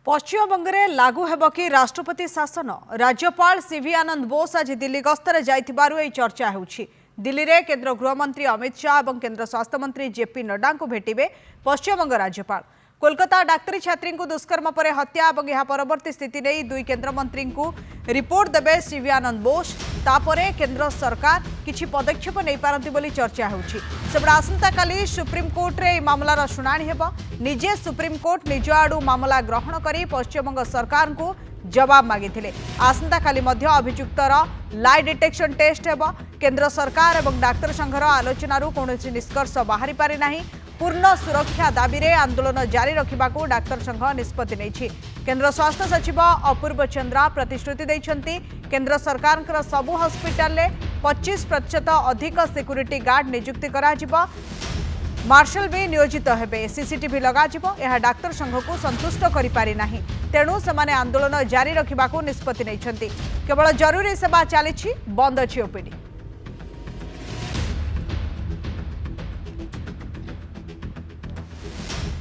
पश्चिमबंग में लागू हेब कि राष्ट्रपति शासन राज्यपाल सीवी आनंद बोस आज दिल्ली गस्तर जाइथिबारु चर्चा होउछि। दिल्ली रे केंद्र गृहमंत्री अमित शाह और केंद्र स्वास्थ्य मंत्री जेपी नड्डा को भेटिबे पश्चिमबंग राज्यपाल। कोलकाता डाक्तरी छात्री को दुष्कर्म पर हत्या और यह परवर्ती स्थिति नहीं दुई केंद्र मंत्री को रिपोर्ट देबे सीवी आनंद बोस। तापरे केंद्र सरकार किछि पदक्षेप नहीं पारंती बोली चर्चा होउछि। सेबडा आसंता काली सुप्रीम कोर्ट रे मामलार शुणाणी हेबो। निजे सुप्रीम कोर्ट निज आडू मामला ग्रहण करी पश्चिमबंग सरकार को जवाब मागिथिले। आसंता काली मध्य अभियुक्तर लाई डिटेक्शन टेस्ट हेबो। केंद्र सरकार और डाक्तर संघर आलोचनारू कौनसी निष्कर्ष बाहरी पारि नाही। पूर्ण सुरक्षा दाबी रे आंदोलन जारी रखिबाकू डाक्तर संघ निष्पत्ति नेछि। केंद्र स्वास्थ्य सचिव अपूर्व चंद्रा प्रतिश्रुति दैछंती केंद्र सरकार सबु हॉस्पिटल ले 25% अधिक सिक्यूरिटी गार्ड नियुक्ति करा जिवो। मार्शल भी नियोजित हेबे। सीसीटीवी लगा जिवो। यह डाक्तर संघ को संतुष्ट करि पारि नाही। तेणु सेमाने आंदोलन जारी रखिबाकू निष्पत्ति नेछंती। केवल जरूरी सेवा चलीछि, बंद अछि ओपीडी।